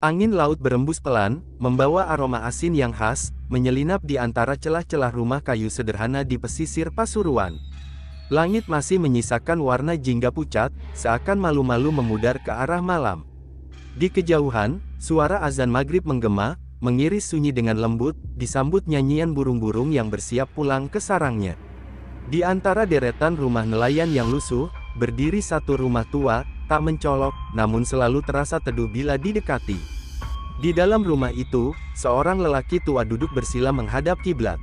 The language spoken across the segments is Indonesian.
Angin laut berembus pelan, membawa aroma asin yang khas, menyelinap di antara celah-celah rumah kayu sederhana di pesisir Pasuruan. Langit masih menyisakan warna jingga pucat, seakan malu-malu memudar ke arah malam. Di kejauhan, suara azan maghrib menggema, mengiris sunyi dengan lembut, disambut nyanyian burung-burung yang bersiap pulang ke sarangnya. Di antara deretan rumah nelayan yang lusuh, berdiri satu rumah tua, tak mencolok, namun selalu terasa teduh bila didekati. Di dalam rumah itu, seorang lelaki tua duduk bersila menghadap kiblat.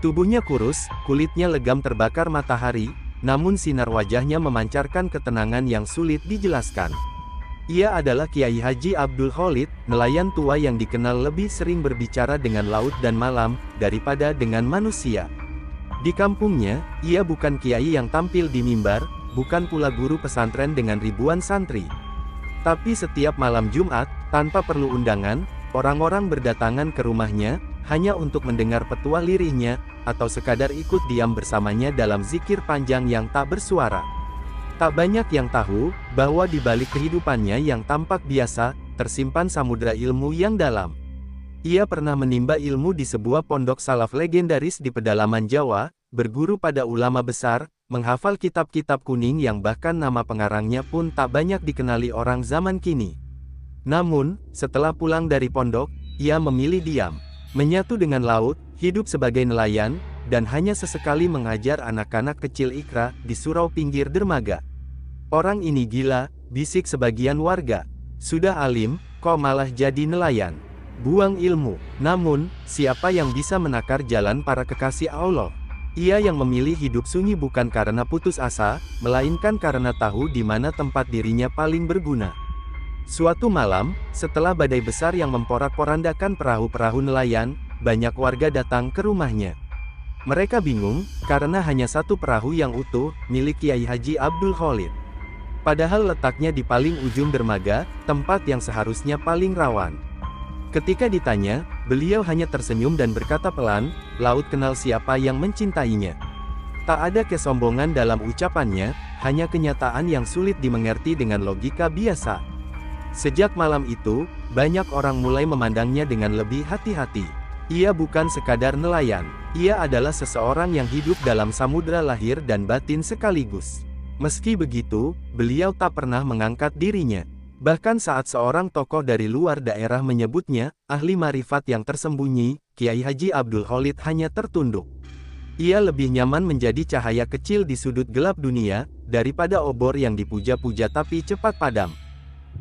Tubuhnya kurus, kulitnya legam terbakar matahari, namun sinar wajahnya memancarkan ketenangan yang sulit dijelaskan. Ia adalah Kiai Haji Abdul Khalid, nelayan tua yang dikenal lebih sering berbicara dengan laut dan malam, daripada dengan manusia. Di kampungnya, ia bukan kiai yang tampil di mimbar, bukan pula guru pesantren dengan ribuan santri. Tapi setiap malam Jumat, tanpa perlu undangan, orang-orang berdatangan ke rumahnya, hanya untuk mendengar petuah lirihnya, atau sekadar ikut diam bersamanya dalam zikir panjang yang tak bersuara. Tak banyak yang tahu, bahwa di balik kehidupannya yang tampak biasa, tersimpan samudera ilmu yang dalam. Ia pernah menimba ilmu di sebuah pondok salaf legendaris di pedalaman Jawa, berguru pada ulama besar, menghafal kitab-kitab kuning yang bahkan nama pengarangnya pun tak banyak dikenali orang zaman kini. Namun, setelah pulang dari pondok, ia memilih diam, menyatu dengan laut, hidup sebagai nelayan, dan hanya sesekali mengajar anak-anak kecil Iqra di surau pinggir dermaga. Orang ini gila, bisik sebagian warga. Sudah alim, kok malah jadi nelayan. Buang ilmu. Namun, siapa yang bisa menakar jalan para kekasih Allah? Ia yang memilih hidup sunyi bukan karena putus asa, melainkan karena tahu di mana tempat dirinya paling berguna. Suatu malam, setelah badai besar yang memporak-porandakan perahu-perahu nelayan, banyak warga datang ke rumahnya. Mereka bingung, karena hanya satu perahu yang utuh, milik Kiai Haji Abdul Khalid. Padahal letaknya di paling ujung dermaga, tempat yang seharusnya paling rawan. Ketika ditanya, beliau hanya tersenyum dan berkata pelan, "Laut kenal siapa yang mencintainya." Tak ada kesombongan dalam ucapannya, hanya kenyataan yang sulit dimengerti dengan logika biasa. Sejak malam itu, banyak orang mulai memandangnya dengan lebih hati-hati. Ia bukan sekadar nelayan, ia adalah seseorang yang hidup dalam samudera lahir dan batin sekaligus. Meski begitu, beliau tak pernah mengangkat dirinya. Bahkan saat seorang tokoh dari luar daerah menyebutnya, ahli marifat yang tersembunyi, Kiai Haji Abdul Khalid hanya tertunduk. Ia lebih nyaman menjadi cahaya kecil di sudut gelap dunia, daripada obor yang dipuja-puja tapi cepat padam.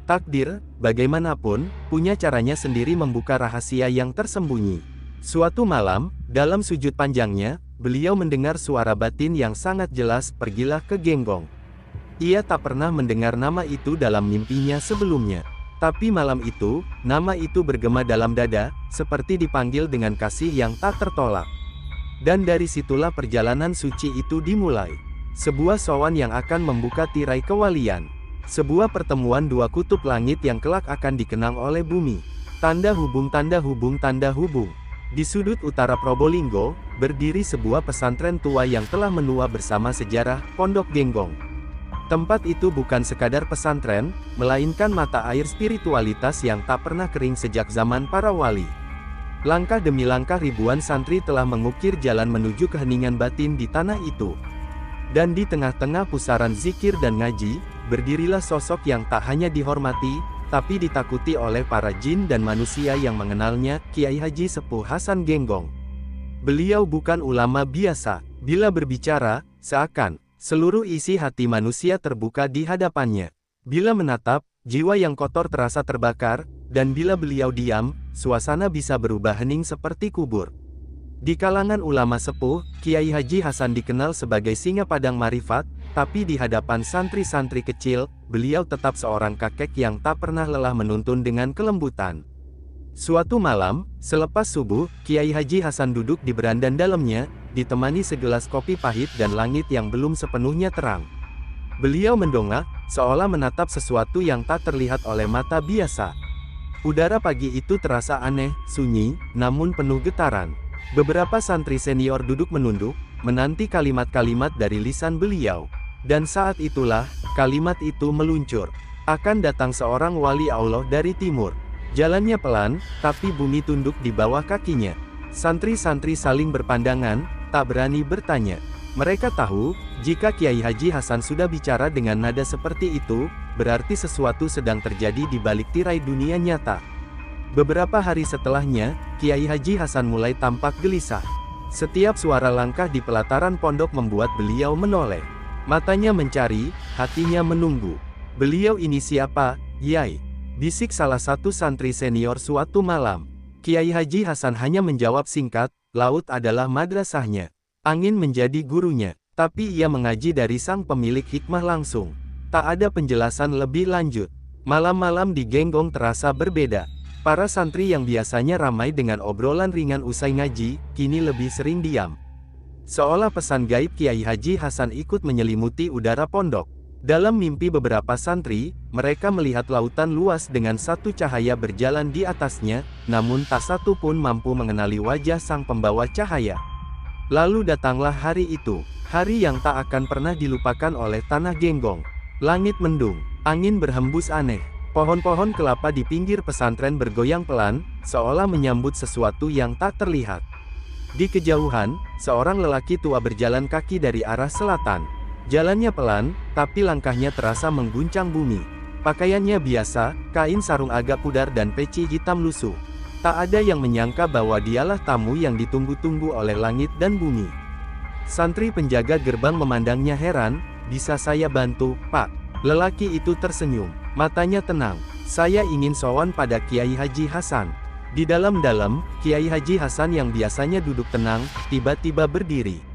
Takdir, bagaimanapun, punya caranya sendiri membuka rahasia yang tersembunyi. Suatu malam, dalam sujud panjangnya, beliau mendengar suara batin yang sangat jelas, "Pergilah ke Genggong." Ia tak pernah mendengar nama itu dalam mimpinya sebelumnya. Tapi malam itu, nama itu bergema dalam dada, seperti dipanggil dengan kasih yang tak tertolak. Dan dari situlah perjalanan suci itu dimulai. Sebuah sowan yang akan membuka tirai kewalian. Sebuah pertemuan dua kutub langit yang kelak akan dikenang oleh bumi. Tanda hubung, tanda hubung, tanda hubung. Di sudut utara Probolinggo, berdiri sebuah pesantren tua yang telah menua bersama sejarah, Pondok Genggong. Tempat itu bukan sekadar pesantren, melainkan mata air spiritualitas yang tak pernah kering sejak zaman para wali. Langkah demi langkah ribuan santri telah mengukir jalan menuju keheningan batin di tanah itu. Dan di tengah-tengah pusaran zikir dan ngaji, berdirilah sosok yang tak hanya dihormati, tapi ditakuti oleh para jin dan manusia yang mengenalnya, Kiai Haji Sepuh Hasan Genggong. Beliau bukan ulama biasa, bila berbicara, seakan seluruh isi hati manusia terbuka di hadapannya. Bila menatap, jiwa yang kotor terasa terbakar, dan bila beliau diam, suasana bisa berubah hening seperti kubur. Di kalangan ulama sepuh, Kiai Haji Hasan dikenal sebagai singa padang marifat, tapi di hadapan santri-santri kecil, beliau tetap seorang kakek yang tak pernah lelah menuntun dengan kelembutan. Suatu malam, selepas subuh, Kiai Haji Hasan duduk di beranda dalamnya, ditemani segelas kopi pahit dan langit yang belum sepenuhnya terang. Beliau mendongak, seolah menatap sesuatu yang tak terlihat oleh mata biasa. Udara pagi itu terasa aneh, sunyi, namun penuh getaran. Beberapa santri senior duduk menunduk, menanti kalimat-kalimat dari lisan beliau. Dan saat itulah, kalimat itu meluncur. Akan datang seorang wali Allah dari timur. Jalannya pelan, tapi bumi tunduk di bawah kakinya. Santri-santri saling berpandangan, tak berani bertanya. Mereka tahu, jika Kiai Haji Hasan sudah bicara dengan nada seperti itu, berarti sesuatu sedang terjadi di balik tirai dunia nyata. Beberapa hari setelahnya, Kiai Haji Hasan mulai tampak gelisah. Setiap suara langkah di pelataran pondok membuat beliau menoleh. Matanya mencari, hatinya menunggu. "Beliau ini siapa, Yai?" bisik salah satu santri senior suatu malam. Kiai Haji Hasan hanya menjawab singkat, "Laut adalah madrasahnya. Angin menjadi gurunya." Tapi ia mengaji dari sang pemilik hikmah langsung. Tak ada penjelasan lebih lanjut. Malam-malam di Genggong terasa berbeda. Para santri yang biasanya ramai dengan obrolan ringan usai ngaji, kini lebih sering diam. Seolah pesan gaib Kiai Haji Hasan ikut menyelimuti udara pondok. Dalam mimpi beberapa santri, mereka melihat lautan luas dengan satu cahaya berjalan di atasnya, namun tak satu pun mampu mengenali wajah sang pembawa cahaya. Lalu datanglah hari itu, hari yang tak akan pernah dilupakan oleh tanah Genggong. Langit mendung, angin berhembus aneh, pohon-pohon kelapa di pinggir pesantren bergoyang pelan, seolah menyambut sesuatu yang tak terlihat. Di kejauhan, seorang lelaki tua berjalan kaki dari arah selatan. Jalannya pelan, tapi langkahnya terasa mengguncang bumi. Pakaiannya biasa, kain sarung agak pudar dan peci hitam lusuh. Tak ada yang menyangka bahwa dialah tamu yang ditunggu-tunggu oleh langit dan bumi. Santri penjaga gerbang memandangnya heran, "Bisa saya bantu, Pak?" Lelaki itu tersenyum, matanya tenang. "Saya ingin sowan pada Kiai Haji Hasan." Di dalam-dalam, Kiai Haji Hasan yang biasanya duduk tenang, tiba-tiba berdiri.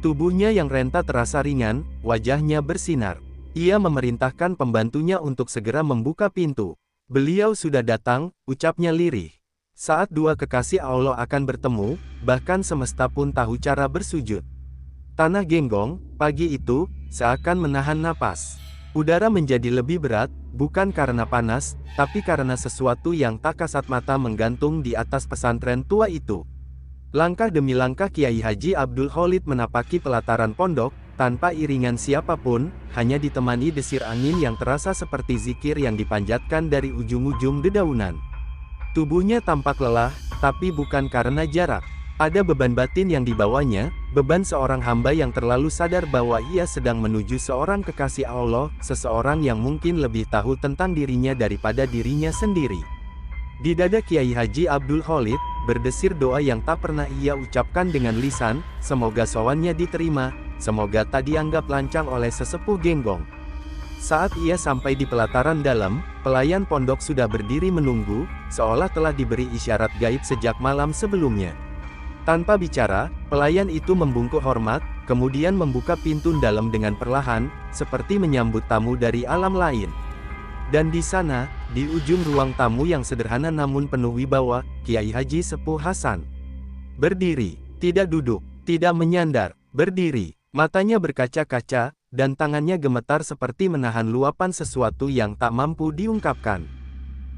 Tubuhnya yang renta terasa ringan, wajahnya bersinar. Ia memerintahkan pembantunya untuk segera membuka pintu. "Beliau sudah datang," ucapnya lirih. Saat dua kekasih Allah akan bertemu, bahkan semesta pun tahu cara bersujud. Tanah Genggong, pagi itu, seakan menahan napas. Udara menjadi lebih berat, bukan karena panas, tapi karena sesuatu yang tak kasat mata menggantung di atas pesantren tua itu. Langkah demi langkah Kiai Haji Abdul Khalid menapaki pelataran pondok, tanpa iringan siapapun, hanya ditemani desir angin yang terasa seperti zikir yang dipanjatkan dari ujung-ujung dedaunan. Tubuhnya tampak lelah, tapi bukan karena jarak. Ada beban batin yang dibawanya, beban seorang hamba yang terlalu sadar bahwa ia sedang menuju seorang kekasih Allah, seseorang yang mungkin lebih tahu tentang dirinya daripada dirinya sendiri. Di dada Kiai Haji Abdul Khalid, berdesir doa yang tak pernah ia ucapkan dengan lisan, semoga sowannya diterima, semoga tak dianggap lancang oleh sesepuh Genggong. Saat ia sampai di pelataran dalam, pelayan pondok sudah berdiri menunggu, seolah telah diberi isyarat gaib sejak malam sebelumnya. Tanpa bicara, pelayan itu membungkuk hormat, kemudian membuka pintu dalam dengan perlahan, seperti menyambut tamu dari alam lain. Dan di sana, di ujung ruang tamu yang sederhana namun penuh wibawa, Kiai Haji Sepuh Hasan berdiri, tidak duduk, tidak menyandar, berdiri, matanya berkaca-kaca, dan tangannya gemetar seperti menahan luapan sesuatu yang tak mampu diungkapkan.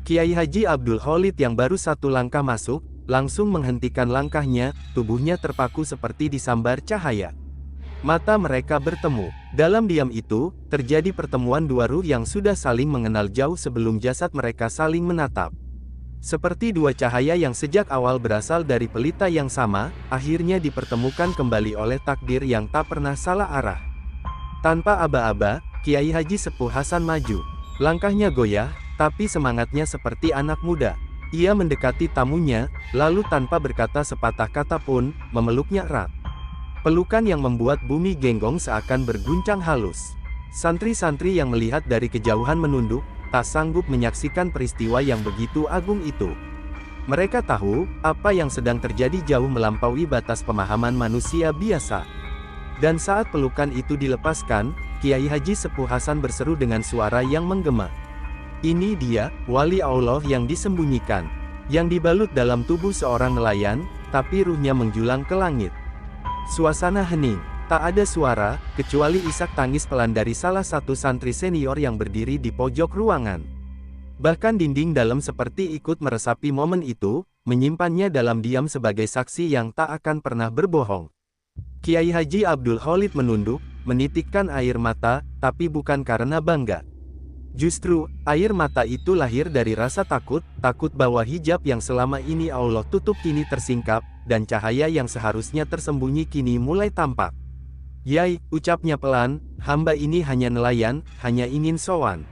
Kiai Haji Abdul Khalid yang baru satu langkah masuk, langsung menghentikan langkahnya, tubuhnya terpaku seperti disambar cahaya. Mata mereka bertemu. Dalam diam itu, terjadi pertemuan dua ruh yang sudah saling mengenal jauh sebelum jasad mereka saling menatap. Seperti dua cahaya yang sejak awal berasal dari pelita yang sama, akhirnya dipertemukan kembali oleh takdir yang tak pernah salah arah. Tanpa aba-aba, Kiai Haji Sepuh Hasan maju. Langkahnya goyah, tapi semangatnya seperti anak muda. Ia mendekati tamunya, lalu tanpa berkata sepatah kata pun, memeluknya erat. Pelukan yang membuat bumi Genggong seakan berguncang halus. Santri-santri yang melihat dari kejauhan menunduk, tak sanggup menyaksikan peristiwa yang begitu agung itu. Mereka tahu, apa yang sedang terjadi jauh melampaui batas pemahaman manusia biasa. Dan saat pelukan itu dilepaskan, Kiai Haji Sepuh Hasan berseru dengan suara yang menggema. "Ini dia, wali Allah yang disembunyikan, yang dibalut dalam tubuh seorang nelayan, tapi ruhnya menjulang ke langit." Suasana hening, tak ada suara, kecuali isak tangis pelan dari salah satu santri senior yang berdiri di pojok ruangan. Bahkan dinding dalam seperti ikut meresapi momen itu, menyimpannya dalam diam sebagai saksi yang tak akan pernah berbohong. Kiai Haji Abdul Khalid menunduk, menitikkan air mata, tapi bukan karena bangga. Justru, air mata itu lahir dari rasa takut, takut bahwa hijab yang selama ini Allah tutup kini tersingkap, dan cahaya yang seharusnya tersembunyi kini mulai tampak. Yai, ucapnya pelan, hamba ini hanya nelayan, hanya ingin sowan.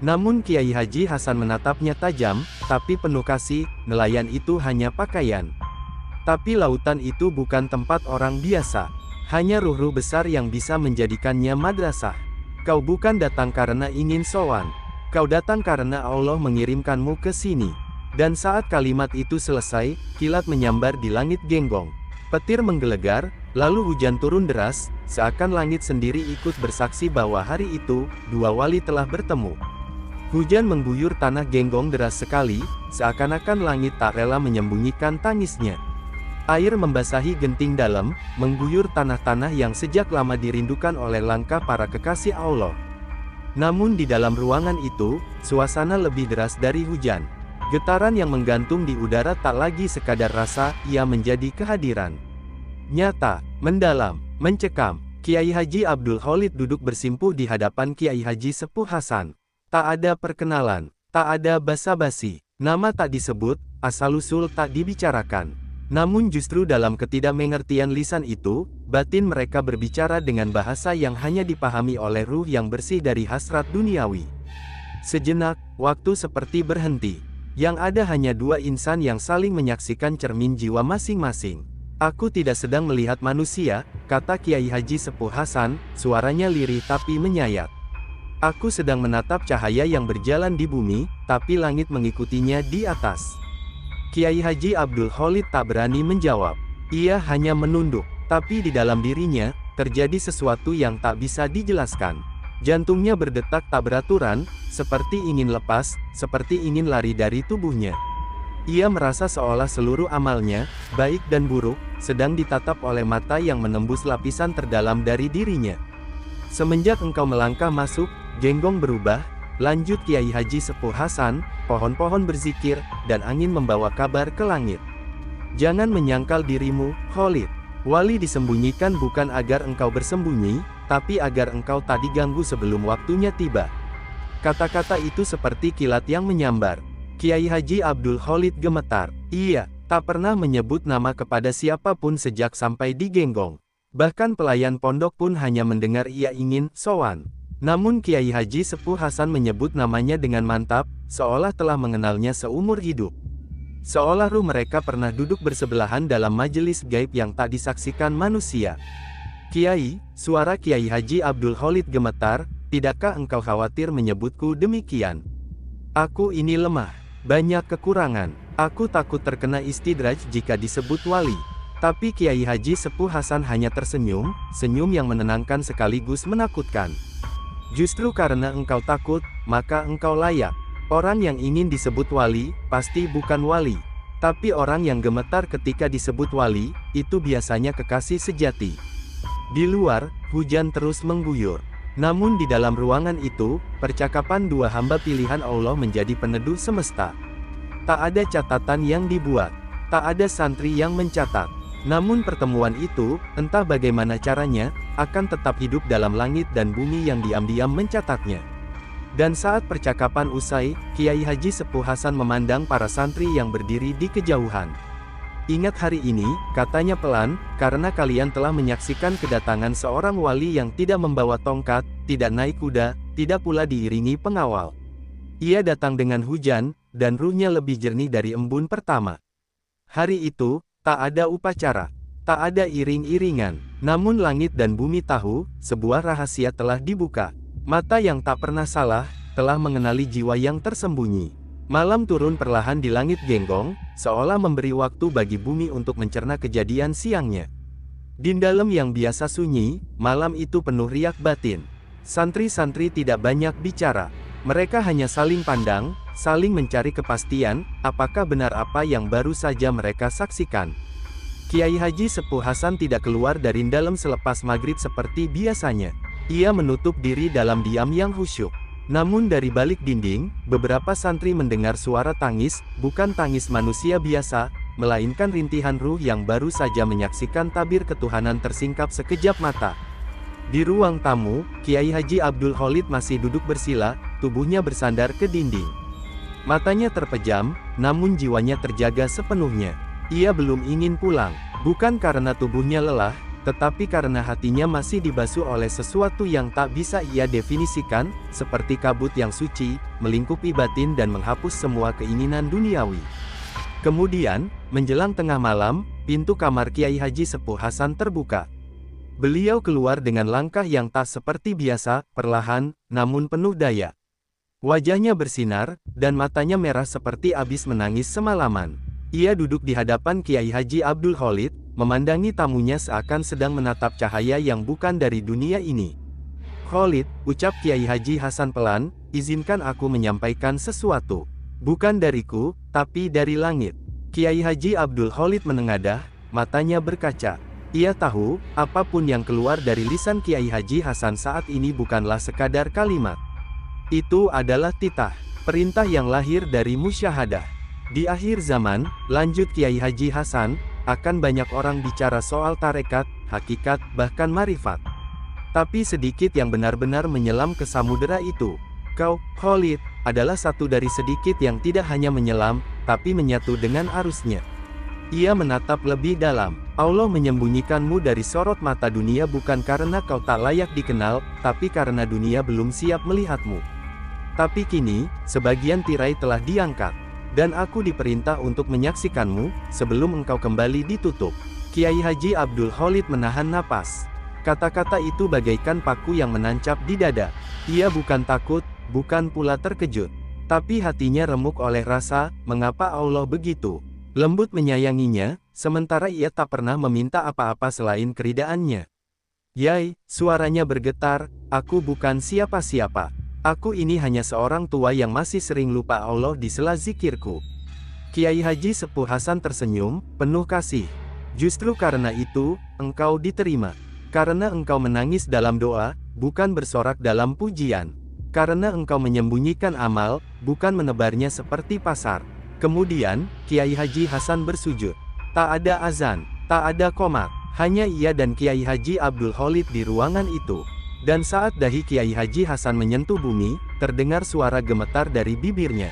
Namun Kiai Haji Hasan menatapnya tajam, tapi penuh kasih, nelayan itu hanya pakaian. Tapi lautan itu bukan tempat orang biasa. Hanya ruh-ruh besar yang bisa menjadikannya madrasah. Kau bukan datang karena ingin sowan. Kau datang karena Allah mengirimkanmu ke sini. Dan saat kalimat itu selesai, kilat menyambar di langit Genggong. Petir menggelegar, lalu hujan turun deras, seakan langit sendiri ikut bersaksi bahwa hari itu, dua wali telah bertemu. Hujan mengguyur tanah Genggong deras sekali, seakan-akan langit tak rela menyembunyikan tangisnya. Air membasahi genting dalam, mengguyur tanah-tanah yang sejak lama dirindukan oleh langkah para kekasih Allah. Namun di dalam ruangan itu, suasana lebih deras dari hujan. Getaran yang menggantung di udara tak lagi sekadar rasa, ia menjadi kehadiran. Nyata, mendalam, mencekam. Kiai Haji Abdul Khalid duduk bersimpuh di hadapan Kiai Haji Sepuh Hasan. Tak ada perkenalan, tak ada basa-basi, nama tak disebut, asal-usul tak dibicarakan. Namun justru dalam ketidakmengertian lisan itu, batin mereka berbicara dengan bahasa yang hanya dipahami oleh ruh yang bersih dari hasrat duniawi. Sejenak, waktu seperti berhenti. Yang ada hanya dua insan yang saling menyaksikan cermin jiwa masing-masing. Aku tidak sedang melihat manusia, kata Kiai Haji Sepuh Hasan, suaranya lirih tapi menyayat. Aku sedang menatap cahaya yang berjalan di bumi, tapi langit mengikutinya di atas. Kiai Haji Abdul Khalid tak berani menjawab. Ia hanya menunduk, tapi di dalam dirinya, terjadi sesuatu yang tak bisa dijelaskan. Jantungnya berdetak tak beraturan, seperti ingin lepas, seperti ingin lari dari tubuhnya. Ia merasa seolah seluruh amalnya, baik dan buruk, sedang ditatap oleh mata yang menembus lapisan terdalam dari dirinya. Semenjak engkau melangkah masuk, Genggong berubah, lanjut Kiai Haji Sepuh Hasan, pohon-pohon berzikir, dan angin membawa kabar ke langit. Jangan menyangkal dirimu, Khalid. Wali disembunyikan bukan agar engkau bersembunyi, tapi agar engkau tak diganggu sebelum waktunya tiba. Kata-kata itu seperti kilat yang menyambar. Kiai Haji Abdul Khalid gemetar. Ia tak pernah menyebut nama kepada siapapun sejak sampai di Genggong. Bahkan pelayan pondok pun hanya mendengar ia ingin sowan. Namun Kiai Haji Sepuh Hasan menyebut namanya dengan mantap, seolah telah mengenalnya seumur hidup. Seolah ruh mereka pernah duduk bersebelahan dalam majelis gaib yang tak disaksikan manusia. Kiai, suara Kiai Haji Abdul Khalid gemetar, tidakkah engkau khawatir menyebutku demikian? Aku ini lemah, banyak kekurangan, aku takut terkena istidraj jika disebut wali. Tapi Kiai Haji Sepuh Hasan hanya tersenyum, senyum yang menenangkan sekaligus menakutkan. Justru karena engkau takut, maka engkau layak. Orang yang ingin disebut wali, pasti bukan wali. Tapi orang yang gemetar ketika disebut wali, itu biasanya kekasih sejati. Di luar, hujan terus mengguyur. Namun di dalam ruangan itu, percakapan dua hamba pilihan Allah menjadi peneduh semesta. Tak ada catatan yang dibuat. Tak ada santri yang mencatat. Namun pertemuan itu, entah bagaimana caranya, akan tetap hidup dalam langit dan bumi yang diam-diam mencatatnya. Dan saat percakapan usai, Kiai Haji Sepuh Hasan memandang para santri yang berdiri di kejauhan. Ingat hari ini, katanya pelan, karena kalian telah menyaksikan kedatangan seorang wali yang tidak membawa tongkat, tidak naik kuda, tidak pula diiringi pengawal. Ia datang dengan hujan, dan ruhnya lebih jernih dari embun pertama. Hari itu, tak ada upacara, tak ada iring-iringan, namun langit dan bumi tahu, sebuah rahasia telah dibuka. Mata yang tak pernah salah, telah mengenali jiwa yang tersembunyi. Malam turun perlahan di langit Genggong, seolah memberi waktu bagi bumi untuk mencerna kejadian siangnya. Di dalam yang biasa sunyi, malam itu penuh riak batin. Santri-santri tidak banyak bicara. Mereka hanya saling pandang, saling mencari kepastian, apakah benar apa yang baru saja mereka saksikan. Kiai Haji Sepuh Hasan tidak keluar dari dalam selepas maghrib seperti biasanya. Ia menutup diri dalam diam yang khusyuk. Namun dari balik dinding, beberapa santri mendengar suara tangis, bukan tangis manusia biasa, melainkan rintihan ruh yang baru saja menyaksikan tabir ketuhanan tersingkap sekejap mata. Di ruang tamu, Kiai Haji Abdul Khalid masih duduk bersila, tubuhnya bersandar ke dinding. Matanya terpejam, namun jiwanya terjaga sepenuhnya. Ia belum ingin pulang, bukan karena tubuhnya lelah, tetapi karena hatinya masih dibasuh oleh sesuatu yang tak bisa ia definisikan, seperti kabut yang suci, melingkupi batin dan menghapus semua keinginan duniawi. Kemudian, menjelang tengah malam, pintu kamar Kiai Haji Sepuh Hasan terbuka. Beliau keluar dengan langkah yang tak seperti biasa, perlahan, namun penuh daya. Wajahnya bersinar, dan matanya merah seperti abis menangis semalaman. Ia duduk di hadapan Kiai Haji Abdul Khalid, memandangi tamunya seakan sedang menatap cahaya yang bukan dari dunia ini. "Khalid," ucap Kiai Haji Hasan pelan, "izinkan aku menyampaikan sesuatu. Bukan dariku, tapi dari langit." Kiai Haji Abdul Khalid menengadah, matanya berkaca. Ia tahu, apapun yang keluar dari lisan Kiai Haji Hasan saat ini bukanlah sekadar kalimat. Itu adalah titah, perintah yang lahir dari musyahadah. Di akhir zaman, lanjut Kiai Haji Hasan, akan banyak orang bicara soal tarekat, hakikat, bahkan marifat. Tapi sedikit yang benar-benar menyelam ke samudera itu. Kau, Khalid, adalah satu dari sedikit yang tidak hanya menyelam, tapi menyatu dengan arusnya. Ia menatap lebih dalam. Allah menyembunyikanmu dari sorot mata dunia bukan karena kau tak layak dikenal, tapi karena dunia belum siap melihatmu. Tapi kini, sebagian tirai telah diangkat. Dan aku diperintah untuk menyaksikanmu, sebelum engkau kembali ditutup. Kiai Haji Abdul Khalid menahan napas. Kata-kata itu bagaikan paku yang menancap di dada. Ia bukan takut, bukan pula terkejut. Tapi hatinya remuk oleh rasa, mengapa Allah begitu lembut menyayanginya, sementara ia tak pernah meminta apa-apa selain keridaannya. "Yai," suaranya bergetar, "aku bukan siapa-siapa. Aku ini hanya seorang tua yang masih sering lupa Allah di sela zikirku." Kiai Haji Sepuh Hasan tersenyum, penuh kasih. "Justru karena itu, engkau diterima. Karena engkau menangis dalam doa, bukan bersorak dalam pujian. Karena engkau menyembunyikan amal, bukan menebarnya seperti pasar." Kemudian, Kiai Haji Hasan bersujud. Tak ada azan, tak ada qomat, hanya ia dan Kiai Haji Abdul Khalid di ruangan itu. Dan saat dahi Kiai Haji Hasan menyentuh bumi, terdengar suara gemetar dari bibirnya.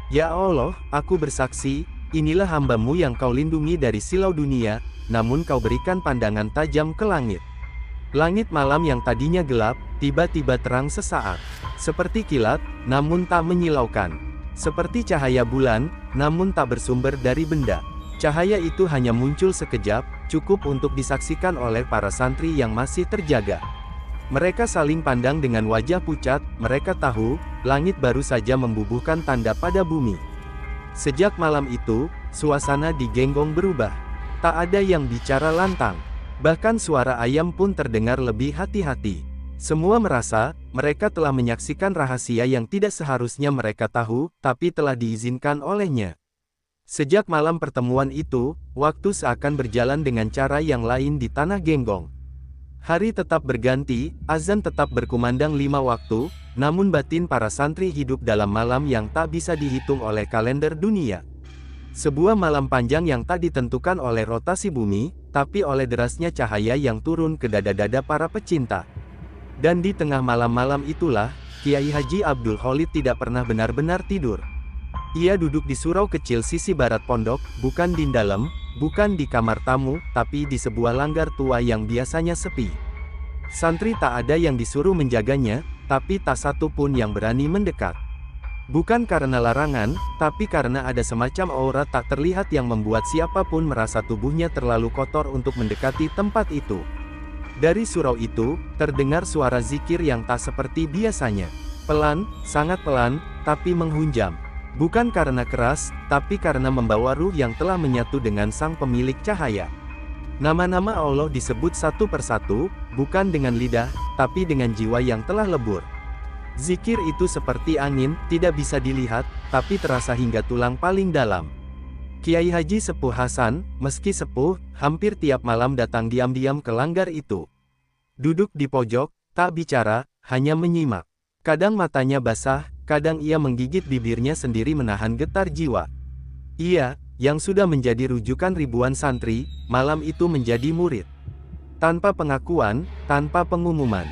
"Ya Allah, aku bersaksi, inilah hamba-Mu yang Kau lindungi dari silau dunia, namun Kau berikan pandangan tajam ke langit. Langit malam yang tadinya gelap, tiba-tiba terang sesaat. Seperti kilat, namun tak menyilaukan. Seperti cahaya bulan, namun tak bersumber dari benda. Cahaya itu hanya muncul sekejap, cukup untuk disaksikan oleh para santri yang masih terjaga. Mereka saling pandang dengan wajah pucat, mereka tahu, langit baru saja membubuhkan tanda pada bumi. Sejak malam itu, suasana di Genggong berubah. Tak ada yang bicara lantang. Bahkan suara ayam pun terdengar lebih hati-hati. Semua merasa, mereka telah menyaksikan rahasia yang tidak seharusnya mereka tahu, tapi telah diizinkan olehnya. Sejak malam pertemuan itu, waktu seakan berjalan dengan cara yang lain di tanah Genggong. Hari tetap berganti, azan tetap berkumandang 5 waktu, namun batin para santri hidup dalam malam yang tak bisa dihitung oleh kalender dunia. Sebuah malam panjang yang tak ditentukan oleh rotasi bumi, tapi oleh derasnya cahaya yang turun ke dada-dada para pecinta. Dan di tengah malam-malam itulah, Kiai Haji Abdul Khalid tidak pernah benar-benar tidur. Ia duduk di surau kecil sisi barat pondok, bukan di dalam, bukan di kamar tamu, tapi di sebuah langgar tua yang biasanya sepi. Santri tak ada yang disuruh menjaganya, tapi tak satu pun yang berani mendekat. Bukan karena larangan, tapi karena ada semacam aura tak terlihat yang membuat siapapun merasa tubuhnya terlalu kotor untuk mendekati tempat itu. Dari surau itu, terdengar suara zikir yang tak seperti biasanya. Pelan, sangat pelan, tapi menghunjam. Bukan karena keras, tapi karena membawa ruh yang telah menyatu dengan sang pemilik cahaya. Nama-nama Allah disebut satu persatu, bukan dengan lidah, tapi dengan jiwa yang telah lebur. Zikir itu seperti angin, tidak bisa dilihat, tapi terasa hingga tulang paling dalam. Kiai Haji Sepuh Hasan, meski sepuh, hampir tiap malam datang diam-diam ke langgar itu. Duduk di pojok, tak bicara, hanya menyimak. Kadang matanya basah, kadang ia menggigit bibirnya sendiri menahan getar jiwa. Ia, yang sudah menjadi rujukan ribuan santri, malam itu menjadi murid. Tanpa pengakuan, tanpa pengumuman.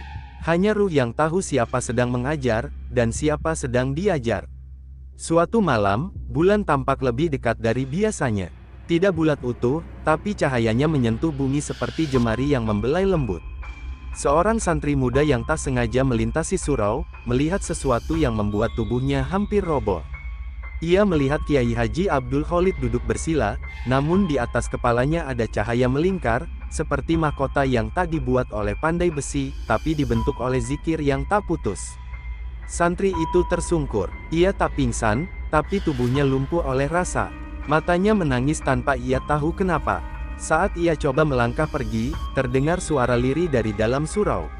Hanya ruh yang tahu siapa sedang mengajar, dan siapa sedang diajar. Suatu malam, bulan tampak lebih dekat dari biasanya. Tidak bulat utuh, tapi cahayanya menyentuh bumi seperti jemari yang membelai lembut. Seorang santri muda yang tak sengaja melintasi surau, melihat sesuatu yang membuat tubuhnya hampir roboh. Ia melihat Kiai Haji Abdul Khalid duduk bersila, namun di atas kepalanya ada cahaya melingkar, seperti mahkota yang tak dibuat oleh pandai besi, tapi dibentuk oleh zikir yang tak putus. Santri itu tersungkur. Ia tak pingsan, tapi tubuhnya lumpuh oleh rasa. Matanya menangis tanpa ia tahu kenapa. Saat ia coba melangkah pergi, terdengar suara lirih dari dalam surau.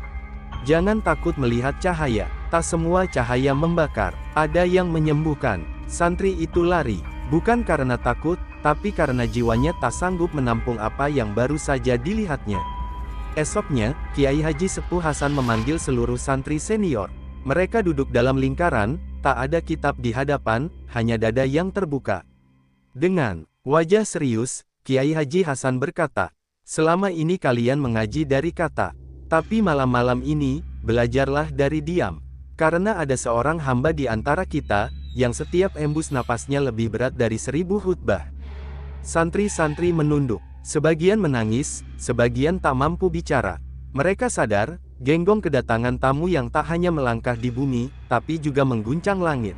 Jangan takut melihat cahaya. Tak semua cahaya membakar. Ada yang menyembuhkan. Santri itu lari. Bukan karena takut, tapi karena jiwanya tak sanggup menampung apa yang baru saja dilihatnya. Esoknya, Kiai Haji Sepuh Hasan memanggil seluruh santri senior. Mereka duduk dalam lingkaran, tak ada kitab di hadapan, hanya dada yang terbuka. Dengan wajah serius, Kiai Haji Hasan berkata, "Selama ini kalian mengaji dari kata, tapi malam-malam ini, belajarlah dari diam. Karena ada seorang hamba di antara kita, yang setiap embus napasnya lebih berat dari 1000 khutbah." Santri-santri menunduk. Sebagian menangis, sebagian tak mampu bicara. Mereka sadar, Genggong kedatangan tamu yang tak hanya melangkah di bumi, tapi juga mengguncang langit.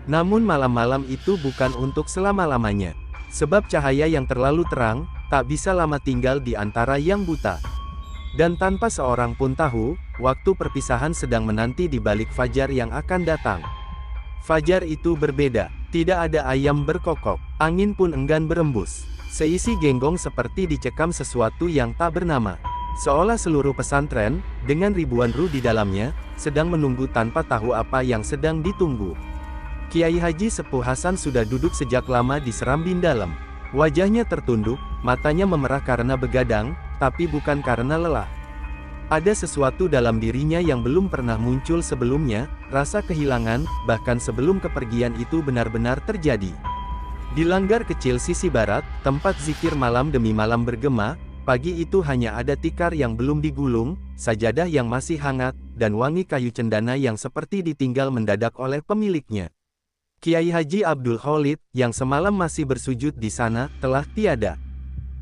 Namun malam-malam itu bukan untuk selama-lamanya. Sebab cahaya yang terlalu terang, tak bisa lama tinggal di antara yang buta. Dan tanpa seorang pun tahu, waktu perpisahan sedang menanti di balik fajar yang akan datang. Fajar itu berbeda, tidak ada ayam berkokok, angin pun enggan berembus. Seisi Genggong seperti dicekam sesuatu yang tak bernama. Seolah seluruh pesantren, dengan ribuan ruh di dalamnya, sedang menunggu tanpa tahu apa yang sedang ditunggu. Kiai Haji Sepuh Hasan sudah duduk sejak lama di serambin dalam. Wajahnya tertunduk, matanya memerah karena begadang, tapi bukan karena lelah. Ada sesuatu dalam dirinya yang belum pernah muncul sebelumnya, rasa kehilangan, bahkan sebelum kepergian itu benar-benar terjadi. Di langgar kecil sisi barat, tempat zikir malam demi malam bergema, pagi itu hanya ada tikar yang belum digulung, sajadah yang masih hangat, dan wangi kayu cendana yang seperti ditinggal mendadak oleh pemiliknya. Kiai Haji Abdul Khalid, yang semalam masih bersujud di sana, telah tiada.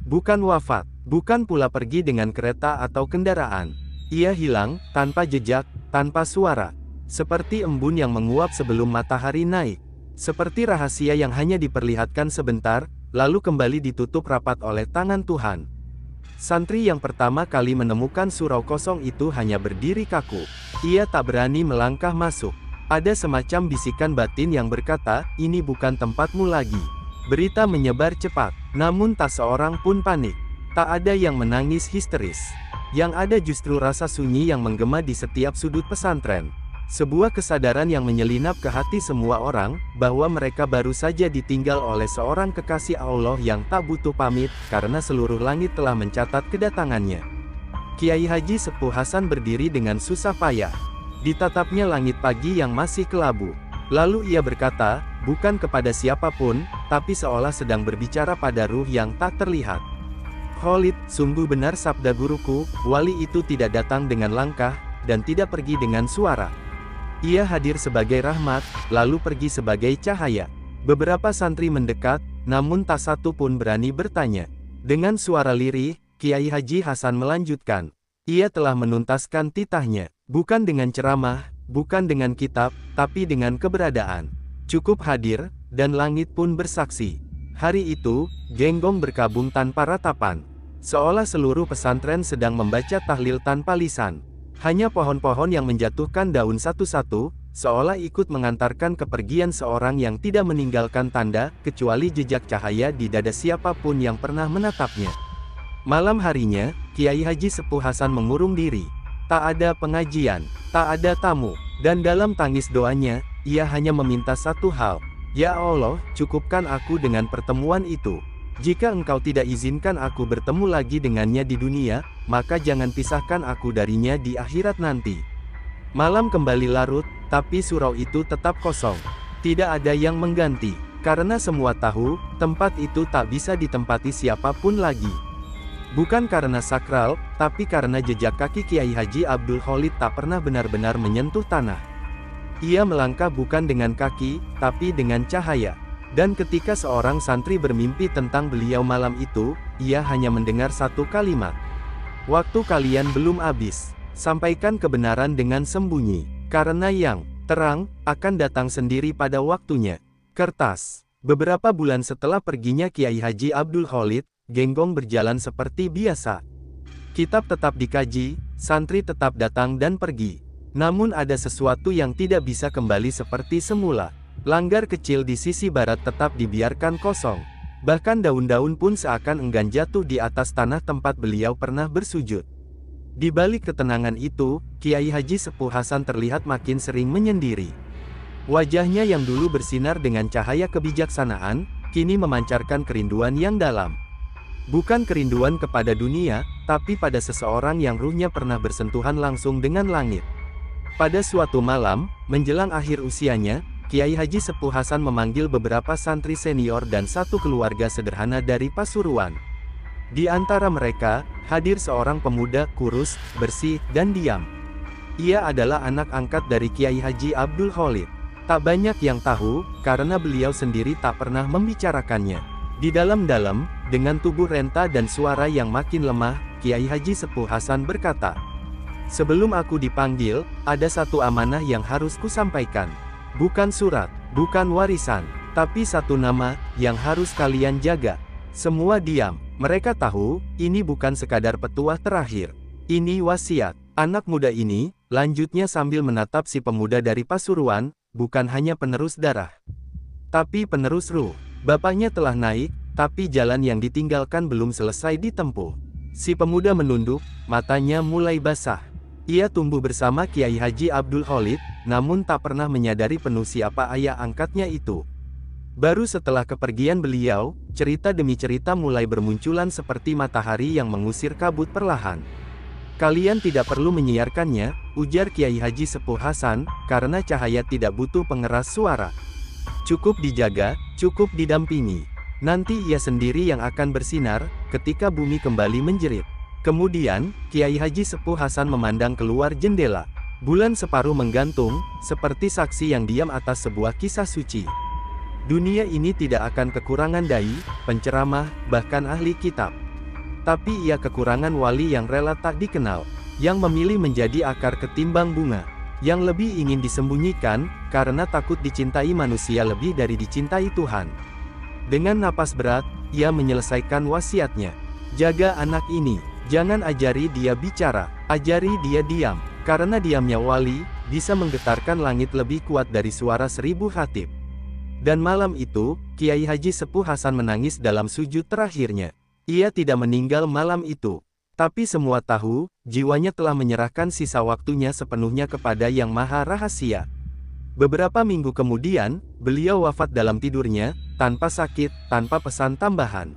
Bukan wafat, bukan pula pergi dengan kereta atau kendaraan. Ia hilang, tanpa jejak, tanpa suara. Seperti embun yang menguap sebelum matahari naik. Seperti rahasia yang hanya diperlihatkan sebentar, lalu kembali ditutup rapat oleh tangan Tuhan. Santri yang pertama kali menemukan surau kosong itu hanya berdiri kaku. Ia tak berani melangkah masuk. Ada semacam bisikan batin yang berkata, "Ini bukan tempatmu lagi." Berita menyebar cepat, namun tak seorang pun panik. Tak ada yang menangis histeris. Yang ada justru rasa sunyi yang menggema di setiap sudut pesantren. Sebuah kesadaran yang menyelinap ke hati semua orang, bahwa mereka baru saja ditinggal oleh seorang kekasih Allah yang tak butuh pamit, karena seluruh langit telah mencatat kedatangannya. Kiai Haji Sepuh Hasan berdiri dengan susah payah. Ditatapnya langit pagi yang masih kelabu. Lalu ia berkata, bukan kepada siapapun, tapi seolah sedang berbicara pada ruh yang tak terlihat. "Khalid, sungguh benar sabda guruku, wali itu tidak datang dengan langkah, dan tidak pergi dengan suara. Ia hadir sebagai rahmat, lalu pergi sebagai cahaya." Beberapa santri mendekat, namun tak satu pun berani bertanya. Dengan suara lirih, Kiai Haji Hasan melanjutkan. Ia telah menuntaskan titahnya, bukan dengan ceramah, bukan dengan kitab, tapi dengan keberadaan. Cukup hadir, dan langit pun bersaksi. Hari itu, Genggong berkabung tanpa ratapan. Seolah seluruh pesantren sedang membaca tahlil tanpa lisan. Hanya pohon-pohon yang menjatuhkan daun satu-satu, seolah ikut mengantarkan kepergian seorang yang tidak meninggalkan tanda, kecuali jejak cahaya di dada siapapun yang pernah menatapnya. Malam harinya, Kiai Haji Sepuh Hasan mengurung diri. Tak ada pengajian, tak ada tamu, dan dalam tangis doanya, ia hanya meminta satu hal. "Ya Allah, cukupkan aku dengan pertemuan itu. Jika Engkau tidak izinkan aku bertemu lagi dengannya di dunia, maka jangan pisahkan aku darinya di akhirat nanti." Malam kembali larut, tapi surau itu tetap kosong. Tidak ada yang mengganti, karena semua tahu, tempat itu tak bisa ditempati siapapun lagi. Bukan karena sakral, tapi karena jejak kaki Kiai Haji Abdul Khalid tak pernah benar-benar menyentuh tanah. Ia melangkah bukan dengan kaki, tapi dengan cahaya. Dan ketika seorang santri bermimpi tentang beliau malam itu, ia hanya mendengar satu kalimat. Waktu kalian belum habis. Sampaikan kebenaran dengan sembunyi. Karena yang terang akan datang sendiri pada waktunya. Kertas. Beberapa bulan setelah perginya Kiai Haji Abdul Khalid, Genggong berjalan seperti biasa. Kitab tetap dikaji, santri tetap datang dan pergi. Namun ada sesuatu yang tidak bisa kembali seperti semula. Langgar kecil di sisi barat tetap dibiarkan kosong. Bahkan daun-daun pun seakan enggan jatuh di atas tanah tempat beliau pernah bersujud. Di balik ketenangan itu, Kiai Haji Sepuh Hasan terlihat makin sering menyendiri. Wajahnya yang dulu bersinar dengan cahaya kebijaksanaan, kini memancarkan kerinduan yang dalam. Bukan kerinduan kepada dunia, tapi pada seseorang yang ruhnya pernah bersentuhan langsung dengan langit. Pada suatu malam, menjelang akhir usianya, Kiai Haji Sepuh Hasan memanggil beberapa santri senior dan satu keluarga sederhana dari Pasuruan. Di antara mereka, hadir seorang pemuda kurus, bersih, dan diam. Ia adalah anak angkat dari Kiai Haji Abdul Khalid. Tak banyak yang tahu, karena beliau sendiri tak pernah membicarakannya. Di dalam-dalam, dengan tubuh renta dan suara yang makin lemah, Kiai Haji Sepuh Hasan berkata, "Sebelum aku dipanggil, ada satu amanah yang harus kusampaikan. Bukan surat, bukan warisan, tapi satu nama, yang harus kalian jaga." Semua diam. Mereka tahu, ini bukan sekadar petuah terakhir. Ini wasiat. Anak muda ini, lanjutnya sambil menatap si pemuda dari Pasuruan, bukan hanya penerus darah, tapi penerus ruh. Bapaknya telah naik, tapi jalan yang ditinggalkan belum selesai ditempuh. Si pemuda menunduk, matanya mulai basah. Ia tumbuh bersama Kiai Haji Abdul Khalid, namun tak pernah menyadari penuh siapa ayah angkatnya itu. Baru setelah kepergian beliau, cerita demi cerita mulai bermunculan seperti matahari yang mengusir kabut perlahan. "Kalian tidak perlu menyiarkannya," ujar Kiai Haji Sepuh Hasan, "karena cahaya tidak butuh pengeras suara. Cukup dijaga, cukup didampingi. Nanti ia sendiri yang akan bersinar, ketika bumi kembali menjerit." Kemudian, Kiai Haji Sepuh Hasan memandang keluar jendela. Bulan separuh menggantung, seperti saksi yang diam atas sebuah kisah suci. Dunia ini tidak akan kekurangan dai, penceramah, bahkan ahli kitab. Tapi ia kekurangan wali yang rela tak dikenal, yang memilih menjadi akar ketimbang bunga, yang lebih ingin disembunyikan, karena takut dicintai manusia lebih dari dicintai Tuhan. Dengan napas berat, ia menyelesaikan wasiatnya. "Jaga anak ini, jangan ajari dia bicara, ajari dia diam, karena diamnya wali, bisa menggetarkan langit lebih kuat dari suara 1000 khatib." Dan malam itu, Kiai Haji Sepuh Hasan menangis dalam sujud terakhirnya. Ia tidak meninggal malam itu. Tapi semua tahu, jiwanya telah menyerahkan sisa waktunya sepenuhnya kepada Yang Maha Rahasia. Beberapa minggu kemudian, beliau wafat dalam tidurnya, tanpa sakit, tanpa pesan tambahan.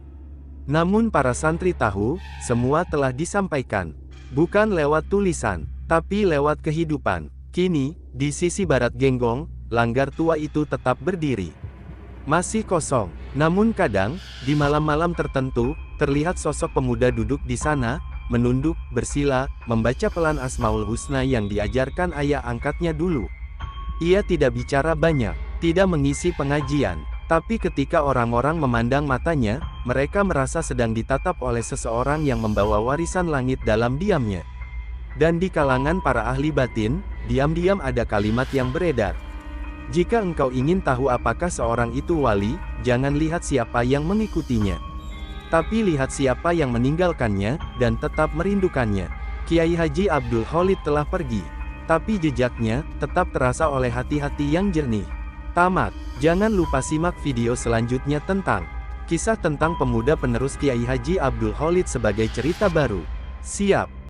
Namun para santri tahu, semua telah disampaikan. Bukan lewat tulisan, tapi lewat kehidupan. Kini, di sisi barat Genggong, langgar tua itu tetap berdiri. Masih kosong. Namun kadang, di malam-malam tertentu, terlihat sosok pemuda duduk di sana, menunduk, bersila, membaca pelan Asmaul Husna yang diajarkan ayah angkatnya dulu. Ia tidak bicara banyak, tidak mengisi pengajian, tapi ketika orang-orang memandang matanya, mereka merasa sedang ditatap oleh seseorang yang membawa warisan langit dalam diamnya. Dan di kalangan para ahli batin, diam-diam ada kalimat yang beredar. "Jika engkau ingin tahu apakah seorang itu wali, jangan lihat siapa yang mengikutinya, tapi lihat siapa yang meninggalkannya, dan tetap merindukannya." Kiai Haji Abdul Khalid telah pergi, tapi jejaknya tetap terasa oleh hati-hati yang jernih. Tamat. Jangan lupa simak video selanjutnya tentang kisah tentang pemuda penerus Kiai Haji Abdul Khalid sebagai cerita baru. Siap.